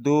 2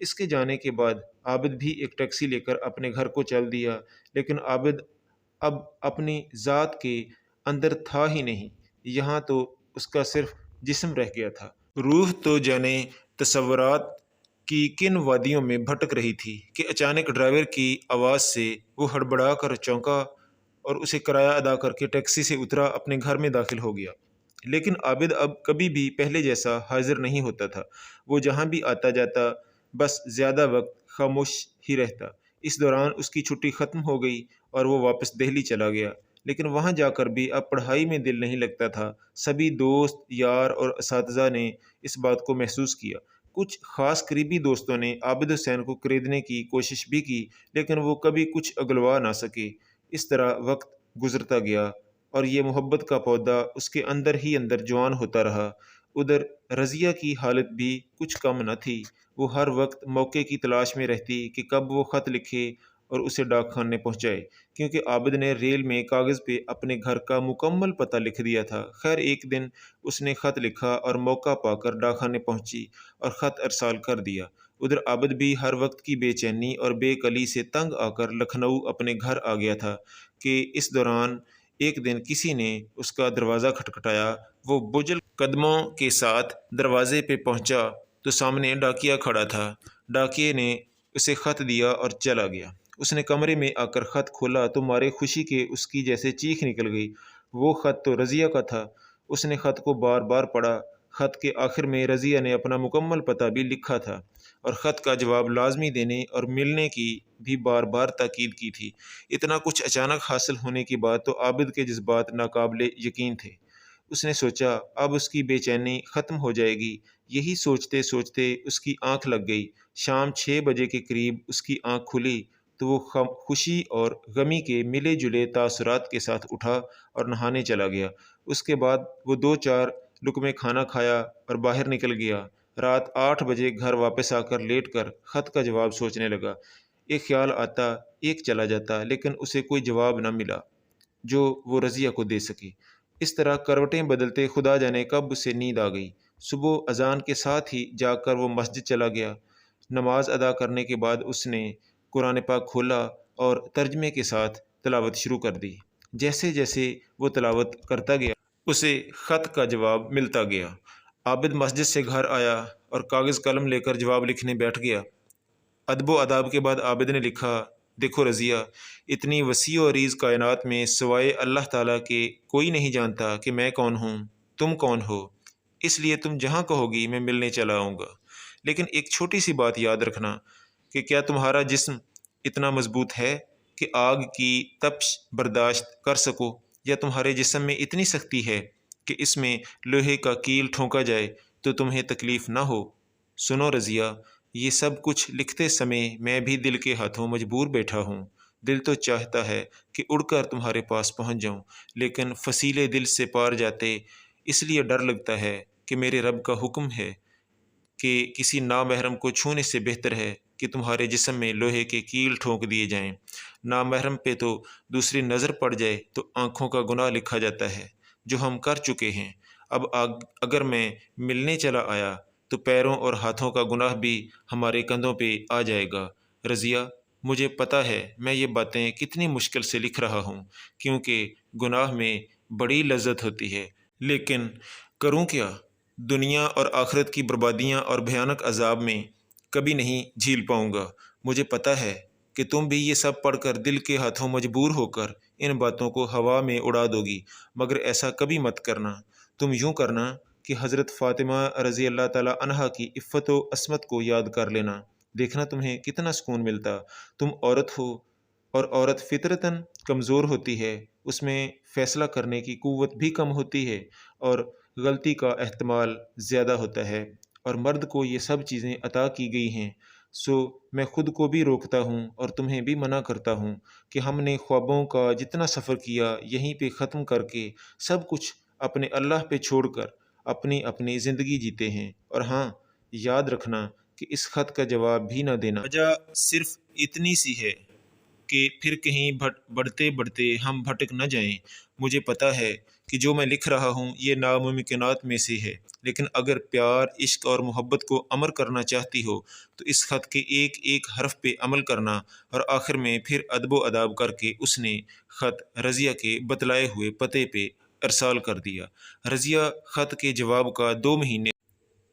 اس کے جانے کے بعد عابد بھی ایک ٹیکسی لے کر اپنے گھر کو چل دیا، لیکن عابد اب اپنی ذات کے اندر تھا ہی نہیں، یہاں تو اس کا صرف جسم رہ گیا تھا۔ روح تو جانے تصورات کی کن وادیوں میں بھٹک رہی تھی کہ اچانک ڈرائیور کی آواز سے وہ ہڑبڑا کر چونکا اور اسے کرایہ ادا کر کے ٹیکسی سے اترا، اپنے گھر میں داخل ہو گیا۔ لیکن عابد اب کبھی بھی پہلے جیسا حاضر نہیں ہوتا تھا، وہ جہاں بھی آتا جاتا بس زیادہ وقت خاموش ہی رہتا۔ اس دوران اس کی چھٹی ختم ہو گئی اور وہ واپس دہلی چلا گیا، لیکن وہاں جا کر بھی اب پڑھائی میں دل نہیں لگتا تھا۔ سبھی دوست یار اور اساتذہ نے اس بات کو محسوس کیا۔ کچھ خاص قریبی دوستوں نے عابد حسین کو خریدنے کی کوشش بھی کی، لیکن وہ کبھی کچھ اگلوا نہ سکے۔ اس طرح وقت گزرتا گیا اور یہ محبت کا پودا اس کے اندر ہی اندر جوان ہوتا رہا۔ ادھر رضیہ کی حالت بھی کچھ کم نہ تھی، وہ ہر وقت موقع کی تلاش میں رہتی کہ کب وہ خط لکھے اور اسے ڈاک خانے پہنچائے، کیونکہ عابد نے ریل میں کاغذ پہ اپنے گھر کا مکمل پتہ لکھ دیا تھا۔ خیر ایک دن اس نے خط لکھا اور موقع پا کر ڈاک خانے پہنچی اور خط ارسال کر دیا۔ ادھر عابد بھی ہر وقت کی بے چینی اور بے کلی سے تنگ آ کر لکھنؤ اپنے گھر آ گیا تھا کہ اس دوران ایک دن کسی نے اس کا دروازہ کھٹکھٹایا۔ وہ بجل قدموں کے ساتھ دروازے پہ پہنچا تو سامنے ڈاکیا کھڑا تھا۔ ڈاکیے نے اسے خط دیا اور چلا گیا۔ اس نے کمرے میں آ کر خط کھولا تو مارے خوشی کے اس کی جیسے چیخ نکل گئی۔ وہ خط تو رضیہ کا تھا۔ اس نے خط کو بار بار پڑھا۔ خط کے آخر میں رضیہ نے اپنا مکمل پتہ بھی لکھا تھا اور خط کا جواب لازمی دینے اور ملنے کی بھی بار بار تاکید کی تھی۔ اتنا کچھ اچانک حاصل ہونے کی بات تو عابد کے جذبات ناقابل یقین تھے۔ اس نے سوچا اب اس کی بے چینی ختم ہو جائے گی۔ یہی سوچتے سوچتے اس کی آنکھ لگ گئی۔ شام 6 بجے کے قریب اس کی آنکھ کھلی تو وہ خوشی اور غمی کے ملے جلے تاثرات کے ساتھ اٹھا اور نہانے چلا گیا۔ اس کے بعد وہ 2-4 لقمے کھانا کھایا اور باہر نکل گیا۔ رات 8 بجے گھر واپس آ کر لیٹ کر خط کا جواب سوچنے لگا۔ ایک خیال آتا، ایک چلا جاتا، لیکن اسے کوئی جواب نہ ملا جو وہ رضیہ کو دے سکے۔ اس طرح کروٹیں بدلتے خدا جانے کب اسے نیند آ گئی۔ صبح اذان کے ساتھ ہی جاگ کر وہ مسجد چلا گیا۔ نماز ادا کرنے کے بعد اس نے قرآن پاک کھولا اور ترجمے کے ساتھ تلاوت شروع کر دی۔ جیسے جیسے وہ تلاوت کرتا گیا اسے خط کا جواب ملتا گیا۔ عابد مسجد سے گھر آیا اور کاغذ قلم لے کر جواب لکھنے بیٹھ گیا۔ ادب و آداب کے بعد عابد نے لکھا، دیکھو رضیہ، اتنی وسیع و عریض کائنات میں سوائے اللہ تعالیٰ کے کوئی نہیں جانتا کہ میں کون ہوں، تم کون ہو، اس لیے تم جہاں کہو گی میں ملنے چلا آؤں گا۔ لیکن ایک چھوٹی سی بات یاد رکھنا کہ کیا تمہارا جسم اتنا مضبوط ہے کہ آگ کی تپش برداشت کر سکو، یا تمہارے جسم میں اتنی سختی ہے کہ اس میں لوہے کا کیل ٹھونکا جائے تو تمہیں تکلیف نہ ہو۔ سنو رضیہ، یہ سب کچھ لکھتے سمے میں بھی دل کے ہاتھوں مجبور بیٹھا ہوں۔ دل تو چاہتا ہے کہ اڑ کر تمہارے پاس پہنچ جاؤں، لیکن فصیلے دل سے پار جاتے، اس لیے ڈر لگتا ہے کہ میرے رب کا حکم ہے کہ کسی نامحرم کو چھونے سے بہتر ہے کہ تمہارے جسم میں لوہے کے کیل ٹھونک دیے جائیں۔ نامحرم پہ تو دوسری نظر پڑ جائے تو آنکھوں کا گناہ لکھا جاتا ہے، جو ہم کر چکے ہیں۔ اب اگر میں ملنے چلا آیا تو پیروں اور ہاتھوں کا گناہ بھی ہمارے کندھوں پہ آ جائے گا۔ رضیہ، مجھے پتہ ہے میں یہ باتیں کتنی مشکل سے لکھ رہا ہوں، کیونکہ گناہ میں بڑی لذت ہوتی ہے، لیکن کروں کیا؟ دنیا اور آخرت کی بربادیاں اور بھیانک عذاب میں کبھی نہیں جھیل پاؤں گا۔ مجھے پتہ ہے کہ تم بھی یہ سب پڑھ کر دل کے ہاتھوں مجبور ہو کر ان باتوں کو ہوا میں اڑا دو گی، مگر ایسا کبھی مت کرنا۔ تم یوں کرنا کہ حضرت فاطمہ رضی اللہ تعالیٰ عنہا کی عفت و عصمت کو یاد کر لینا، دیکھنا تمہیں کتنا سکون ملتا۔ تم عورت ہو اور عورت فطرتاً کمزور ہوتی ہے، اس میں فیصلہ کرنے کی قوت بھی کم ہوتی ہے اور غلطی کا احتمال زیادہ ہوتا ہے، اور مرد کو یہ سب چیزیں عطا کی گئی ہیں۔ سو میں خود کو بھی روکتا ہوں اور تمہیں بھی منع کرتا ہوں کہ ہم نے خوابوں کا جتنا سفر کیا یہیں پہ ختم کر کے سب کچھ اپنے اللہ پہ چھوڑ کر اپنی اپنی زندگی جیتے ہیں۔ اور ہاں، یاد رکھنا کہ اس خط کا جواب بھی نہ دینا۔ وجہ صرف اتنی سی ہے کہ پھر کہیں بڑھتے بڑھتے ہم بھٹک نہ جائیں۔ مجھے پتہ ہے کہ کہ جو میں لکھ رہا ہوں یہ ناممکنات میں سے ہے، لیکن اگر پیار، عشق اور محبت کو امر کرنا چاہتی ہو تو اس خط کے ایک ایک حرف پہ عمل کرنا۔ اور آخر میں پھر ادب و اداب کر کے اس نے خط رضیہ کے بتلائے ہوئے پتے پہ ارسال کر دیا۔ رضیہ خط کے جواب کا 2 مہینے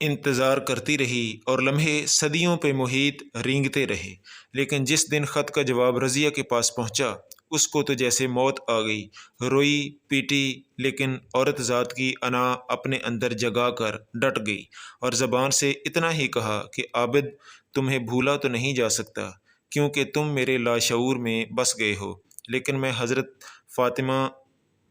انتظار کرتی رہی اور لمحے صدیوں پہ محیط رینگتے رہے، لیکن جس دن خط کا جواب رضیہ کے پاس پہنچا اس کو تو جیسے موت آ گئی۔ روئی پیٹی، لیکن عورت ذات کی انا اپنے اندر جگا کر ڈٹ گئی اور زبان سے اتنا ہی کہا کہ عابد، تمہیں بھولا تو نہیں جا سکتا کیونکہ تم میرے لاشعور میں بس گئے ہو، لیکن میں حضرت فاطمہ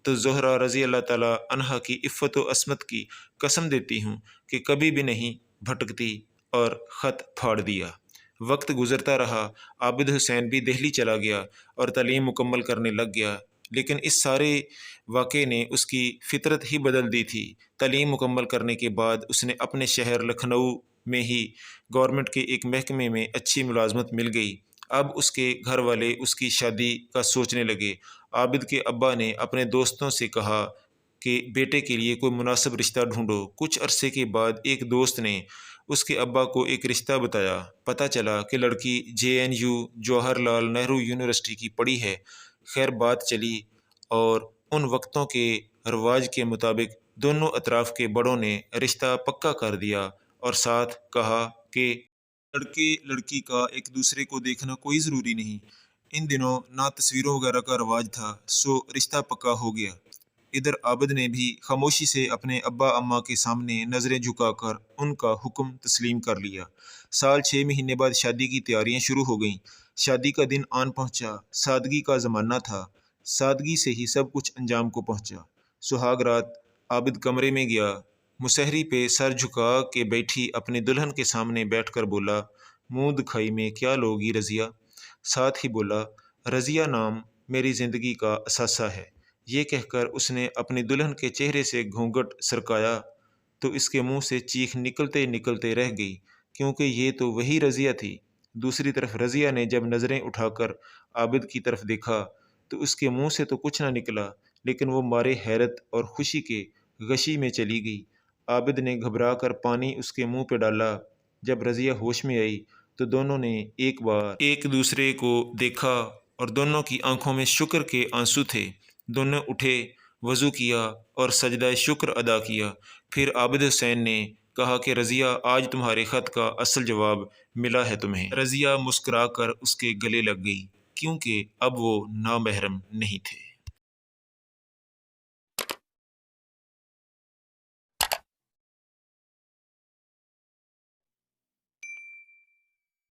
تو زہرا رضی اللہ تعالیٰ عنہا کی عفت و عصمت کی قسم دیتی ہوں کہ کبھی بھی نہیں بھٹکتی، اور خط پھاڑ دیا۔ وقت گزرتا رہا، عابد حسین بھی دہلی چلا گیا اور تعلیم مکمل کرنے لگ گیا، لیکن اس سارے واقعے نے اس کی فطرت ہی بدل دی تھی۔ تعلیم مکمل کرنے کے بعد اس نے اپنے شہر لکھنؤ میں ہی گورنمنٹ کے ایک محکمے میں اچھی ملازمت مل گئی۔ اب اس کے گھر والے اس کی شادی کا سوچنے لگے۔ عابد کے ابا نے اپنے دوستوں سے کہا کہ بیٹے کے لیے کوئی مناسب رشتہ ڈھونڈو۔ کچھ عرصے کے بعد ایک دوست نے اس کے ابا کو ایک رشتہ بتایا۔ پتہ چلا کہ لڑکی JNU جواہر لال نہرو یونیورسٹی کی پڑھی ہے۔ خیر بات چلی اور ان وقتوں کے رواج کے مطابق دونوں اطراف کے بڑوں نے رشتہ پکا کر دیا اور ساتھ کہا کہ لڑکے لڑکی کا ایک دوسرے کو دیکھنا کوئی ضروری نہیں۔ ان دنوں نہ تصویروں وغیرہ کا رواج تھا، سو رشتہ پکا ہو گیا۔ ادھر عابد نے بھی خاموشی سے اپنے ابا اماں کے سامنے نظریں جھکا کر ان کا حکم تسلیم کر لیا۔ سال 6 مہینے بعد شادی کی تیاریاں شروع ہو گئیں۔ شادی کا دن آن پہنچا۔ سادگی کا زمانہ تھا، سادگی سے ہی سب کچھ انجام کو پہنچا۔ سہاگ رات عابد کمرے میں گیا، مسہری پہ سر جھکا کے بیٹھی اپنی دلہن کے سامنے بیٹھ کر بولا، منہ دکھائی میں کیا لوگی رضیہ؟ ساتھ ہی بولا، رضیہ نام میری زندگی کا اثاثہ ہے۔ یہ کہہ کر اس نے اپنی دلہن کے چہرے سے گھونگھٹ سرکایا تو اس کے منہ سے چیخ نکلتے نکلتے رہ گئی، کیونکہ یہ تو وہی رضیہ تھی۔ دوسری طرف رضیہ نے جب نظریں اٹھا کر عابد کی طرف دیکھا تو اس کے منہ سے تو کچھ نہ نکلا، لیکن وہ مارے حیرت اور خوشی کے غشی میں چلی گئی۔ عابد نے گھبرا کر پانی اس کے منہ پہ ڈالا۔ جب رضیہ ہوش میں آئی تو دونوں نے ایک بار ایک دوسرے کو دیکھا اور دونوں کی آنکھوں میں شکر کے آنسو تھے۔ دونوں اٹھے، وضو کیا اور سجدہ شکر ادا کیا۔ پھر عابد حسین نے کہا کہ رضیہ، آج تمہارے خط کا اصل جواب ملا ہے تمہیں۔ رضیہ مسکرا کر اس کے گلے لگ گئی، کیونکہ اب وہ نامحرم نہیں تھے۔